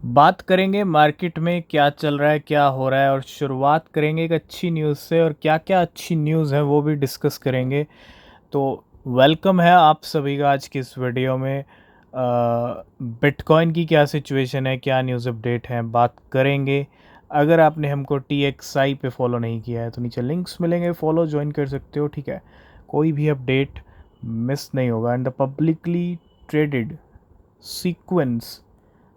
बात करेंगे मार्केट में क्या चल रहा है, क्या हो रहा है, और शुरुआत करेंगे एक अच्छी न्यूज़ से। और क्या क्या अच्छी न्यूज़ है वो भी डिस्कस करेंगे। तो वेलकम है आप सभी का आज की इस वीडियो में। बिटकॉइन की क्या सिचुएशन है, क्या न्यूज़ अपडेट है, बात करेंगे। अगर आपने हमको TXI पे फॉलो नहीं किया है तो नीचे लिंक्स मिलेंगे, फॉलो ज्वाइन कर सकते हो, ठीक है। कोई भी अपडेट मिस नहीं होगा। And the publicly traded sequence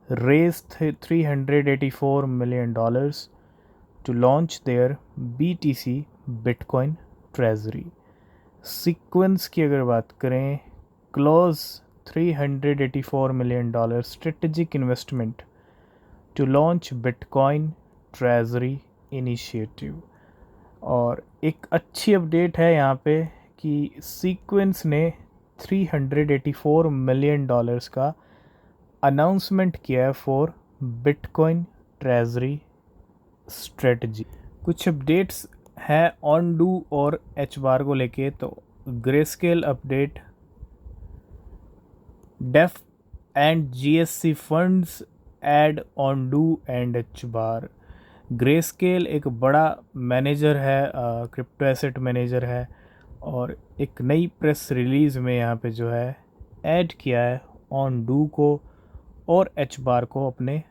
raised $384 million to launch their BTC Bitcoin Treasury. Sequence की अगर बात करें, close $384 million strategic investment to launch Bitcoin Treasury Initiative। और एक अच्छी अपडेट है यहाँ पे कि सीक्वेंस ने $384 million का अनाउंसमेंट किया है फॉर बिटकॉइन ट्रेजरी स्ट्रेटजी। कुछ अपडेट्स हैं ऑन डू और एच बार को लेके। तो greyscale update, deaf and GSC funds add on do and H bar. Greyscale एक बड़ा मैनेजर है, क्रिप्टो एसेट मैनेजर है, और एक नई प्रेस रिलीज़ में यहाँ पे जो है ऐड किया है ऑन डू को और एच बार को अपने।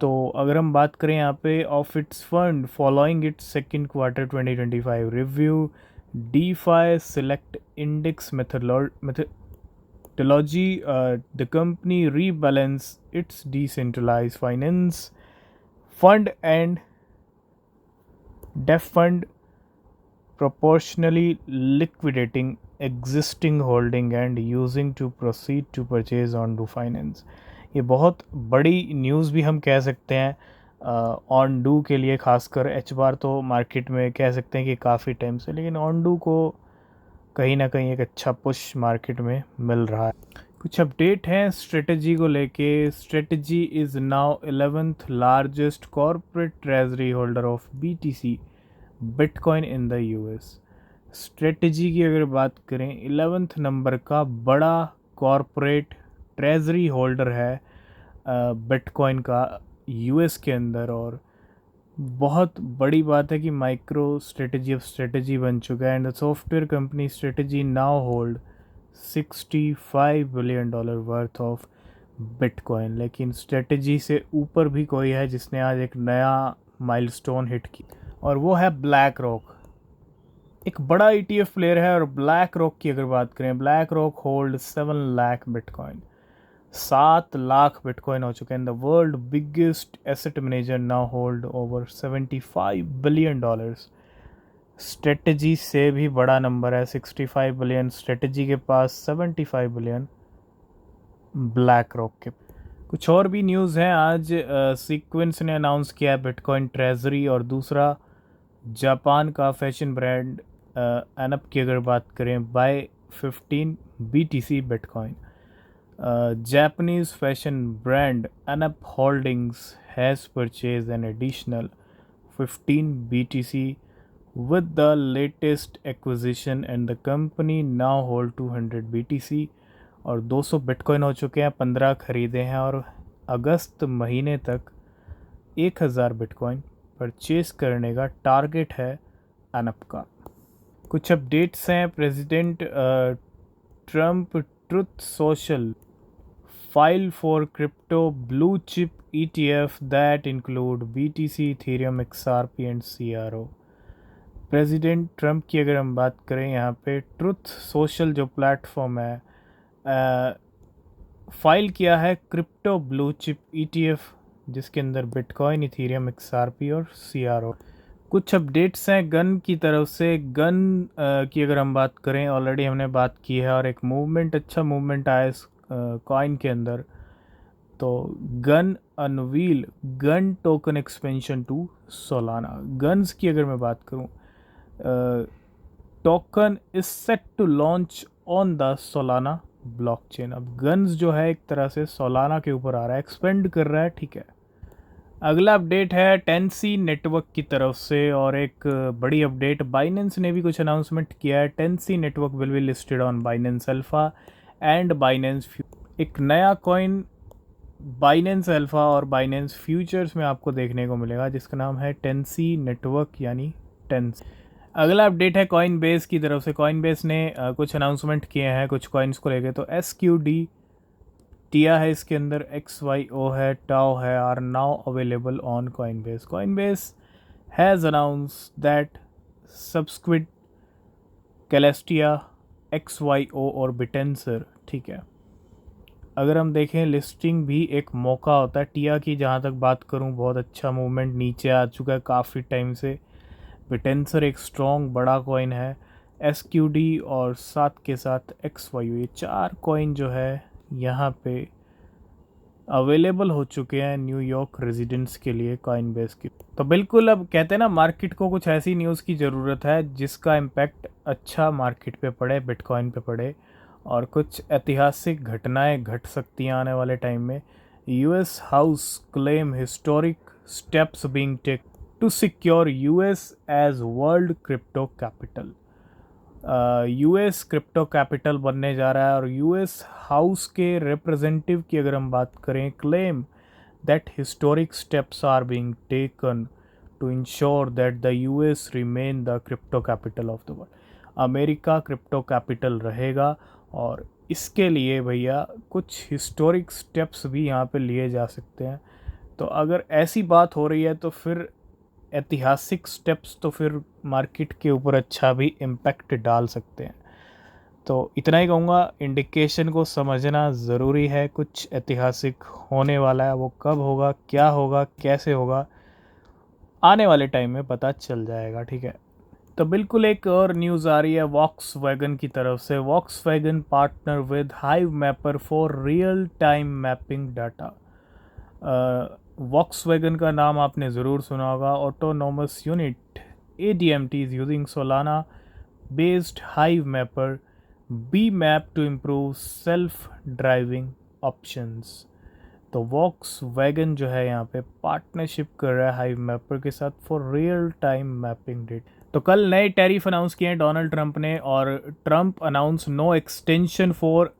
तो अगर हम बात करें यहाँ पे of its fund following it's second quarter 2025 review, DeFi select index methodology, the company rebalance its decentralized finance fund and DEF fund, proportionally liquidating existing holding and using to proceed to purchase onto finance। ये बहुत बड़ी news भी हम कह सकते हैं on do के लिए। खासकर एच बार तो मार्केट में कह सकते हैं कि काफ़ी टाइम से, लेकिन ऑन डू को कहीं ना कहीं एक अच्छा पुश मार्केट में मिल रहा है। कुछ अपडेट हैं स्ट्रेटजी को लेके। Strategy is now 11th largest corporate treasury holder of BTC bitcoin in the US। Strategy की अगर बात करें, 11th नंबर का बड़ा कॉरपोरेट ट्रेजरी होल्डर है बिटकॉइन का US के अंदर। और बहुत बड़ी बात है कि माइक्रो स्ट्रेटजी ऑफ स्ट्रेटजी बन चुका है। And the software company strategy now hold $65 billion worth of bitcoin. लेकिन स्ट्रेटजी से ऊपर भी कोई है जिसने आज एक नया माइलस्टोन हिट की, और वो है ब्लैक रॉक। एक बड़ा ETF प्लेयर है। और ब्लैक रॉक की अगर बात करें, black rock hold 7 lakh bitcoin, 7 lakh bitcoin हो चुके हैं। The world biggest asset manager now hold over $75 billion. Strategy से भी बड़ा नंबर है, 65 बिलियन स्ट्रेटजी के पास, 75 बिलियन ब्लैक रॉक के। कुछ और भी न्यूज़ हैं आज। सीक्वेंस ने अनाउंस किया है बिटकॉइन ट्रेजरी। और दूसरा, जापान का फैशन ब्रांड एनअप की अगर बात करें, by 15 BTC bitcoin. Japanese fashion brand Anup Holdings has purchased an additional 15 BTC with the latest acquisition, and the company now hold 200 BTC। और 200 बिटकॉइन हो चुके हैं, 15 खरीदे हैं, और अगस्त महीने तक 1000 बिटकॉइन परचेज करने का टारगेट है अनप का। कुछ अपडेट्स हैं। President Trump truth social file for crypto blue chip ETF that include BTC, Ethereum, XRP and CRO। President Trump की अगर हम बात करें, यहाँ पे ट्रुथ सोशल जो प्लेटफॉर्म है, फाइल किया है क्रिप्टो ब्लू चिप ETF, जिसके अंदर बिटकॉइन, इथेरियम, XRP और CRO। कुछ अपडेट्स हैं गन की तरफ से। गन की अगर हम बात करें, ऑलरेडी हमने बात की है, और एक मूवमेंट, अच्छा मूवमेंट आया इस कॉइन के अंदर। तो gun unveil gun token expansion to Solana. Guns की अगर मैं बात करूं, token is set to launch on the Solana blockchain. अब गन्स जो है एक तरह से सोलाना के ऊपर आ रहा है, एक्सपेंड कर रहा है, ठीक है। अगला अपडेट है टेंसी नेटवर्क की तरफ से। और एक बड़ी अपडेट, बाइनेंस ने भी कुछ अनाउंसमेंट किया है। Tennessee network will be listed on Binance alpha and Binance future. एक नया कॉइन बाइनेंस अल्फ़ा और बाइनेंस फ्यूचर्स में आपको देखने को मिलेगा, जिसका नाम है टेंसी नेटवर्क यानी टेंस। अगला अपडेट है कॉइन बेस की तरफ से। कॉइन बेस ने कुछ अनाउंसमेंट किए हैं कुछ कॉइन्स को लेके। तो SQD टिया है, इसके अंदर XYO है, टाओ है, are now available on Coinbase. Coinbase has announce that Subsquid, Celestia, XYO और बिटेंसर, ठीक है। अगर हम देखें लिस्टिंग भी एक मौका होता है। टिया की जहाँ तक बात करूँ, बहुत अच्छा मूवमेंट नीचे आ चुका है काफ़ी टाइम से। बिटेंसर एक स्ट्रॉन्ग बड़ा कॉइन है। SQD और साथ के साथ XYO, ये 4 कॉइन जो है यहाँ पे अवेलेबल हो चुके हैं न्यूयॉर्क रेजिडेंट्स के लिए कॉइन बेस की। तो बिल्कुल अब कहते हैं ना, मार्केट को कुछ ऐसी न्यूज़ की ज़रूरत है जिसका इम्पैक्ट अच्छा मार्केट पे पड़े, बिटकॉइन पे पड़े, और कुछ ऐतिहासिक घटनाएं घट सकती हैं आने वाले टाइम में। US house claim historic steps being take to secure US as world crypto capital. US crypto capital बनने जा रहा है। और US हाउस के रिप्रेजेंटेटिव की अगर हम बात करें, claim that historic steps are being taken to ensure that the US remain the crypto capital of the world. America crypto capital रहेगा, और इसके लिए भैया कुछ हिस्टोरिक स्टेप्स भी यहाँ पे लिए जा सकते हैं। तो अगर ऐसी बात हो रही है तो फिर ऐतिहासिक स्टेप्स तो फिर मार्केट के ऊपर अच्छा भी इम्पैक्ट डाल सकते हैं। तो इतना ही कहूँगा, इंडिकेशन को समझना ज़रूरी है। कुछ ऐतिहासिक होने वाला है, वो कब होगा, क्या होगा, कैसे होगा, आने वाले टाइम में पता चल जाएगा, ठीक है। तो बिल्कुल एक और न्यूज़ आ रही है वॉक्सवैगन की तरफ से। Volkswagen partner with hive mapper for real time mapping data. Volkswagen का नाम आपने ज़रूर सुना होगा। Autonomous unit ADMT is using Solana based Hive Mapper B Map to improve self driving options। तो वॉक्सवैगन जो है यहाँ पे पार्टनरशिप कर रहा है हाइव मैपर के साथ for real time mapping data. तो कल नए टैरिफ अनाउंस किए हैं डोनाल्ड ट्रंप ने, और Trump announce no extension for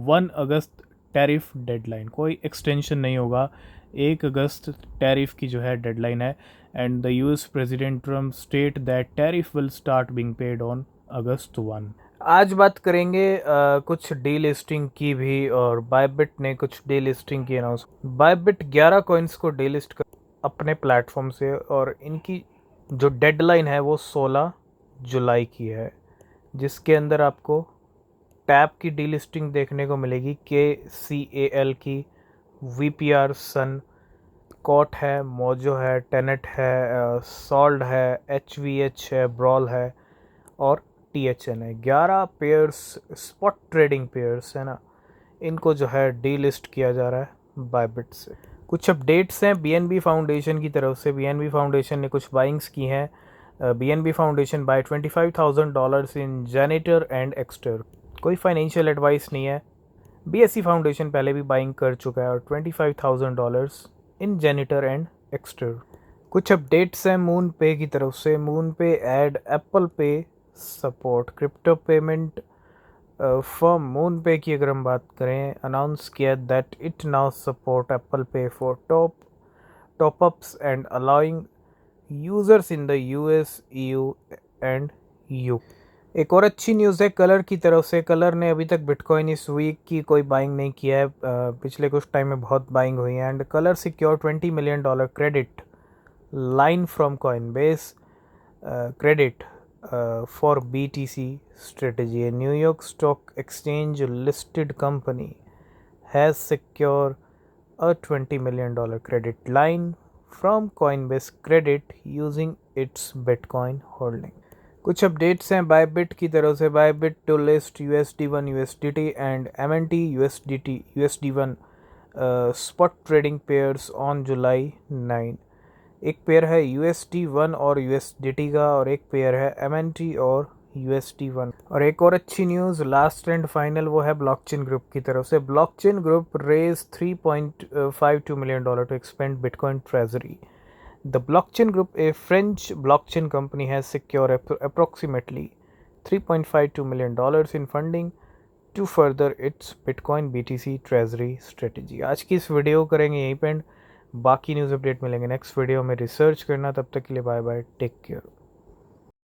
1 August tariff deadline. कोई एक्सटेंशन नहीं होगा, 1 अगस्त टैरिफ की जो है डेडलाइन है। And the US president Trump state that tariff will start being paid on August 1। आज बात करेंगे कुछ डी लिस्टिंग की भी, और बायबिट ने कुछ डी लिस्टिंग की अनाउंस। बायबिट 11 कॉइन्स को डी लिस्ट कर अपने प्लेटफॉर्म से, और इनकी जो डेडलाइन है वो 16 जुलाई की है, जिसके अंदर आपको टैप की डी लिस्टिंग देखने को मिलेगी, KCAL की, VPR सन, कॉट है, मोजो है, टेनेट है, सॉल्ड है, HVH है, ब्रॉल है, और THN है। 11 पेयर्स स्पॉट ट्रेडिंग पेयर्स है ना, इनको जो है डी लिस्ट किया जा रहा है बायबिट से। कुछ अपडेट्स हैं BNB फाउंडेशन की तरफ से। BNB फाउंडेशन ने कुछ बाइंग्स की हैं। BNB foundation buy $25,000 in janitor and Exter. कोई फाइनेंशियल एडवाइस नहीं है। BSC फाउंडेशन पहले भी बाइंग कर चुका है, और $25,000 इन जेनिटर एंड एक्सटर। कुछ अपडेट्स हैं मून पे की तरफ से। MoonPay add Apple Pay support. Crypto payment firm MoonPay की अगर हम बात करें, अनाउंस किया that it now support Apple Pay for top ups and allowing users in the US, EU and UK। एक और अच्छी न्यूज़ है कलर की तरफ से। कलर ने अभी तक बिटकॉइन इस वीक की कोई बाइंग नहीं किया है। पिछले कुछ टाइम में बहुत बाइंग हुई है। And colour secure $20 million credit line from Coinbase credit for BTC strategy. A New York Stock Exchange listed company has secured a $20 million credit line from Coinbase Credit using its Bitcoin holding. कुछ updates हैं Bybit की तरफ से। Bybit to list USD1 USDT and MNT USDT USD1 spot trading pairs on July 9। एक pair है USD1 और USDT का, और एक पेयर है MNT और USD1। और एक और अच्छी न्यूज़ लास्ट एंड फाइनल, वो है ब्लॉकचेन ग्रुप की तरफ से। Blockchain group raise $3.52 million to expand bitcoin treasury. The blockchain group, a French blockchain company, has secure approximately $3.52 million in funding to further its bitcoin BTC treasury strategy. आज की इस video करेंगे यहीं पे end, बाकी न्यूज़ अपडेट मिलेंगे next video में। Research करना, तब तक के लिए बाय बाय, टेक केयर।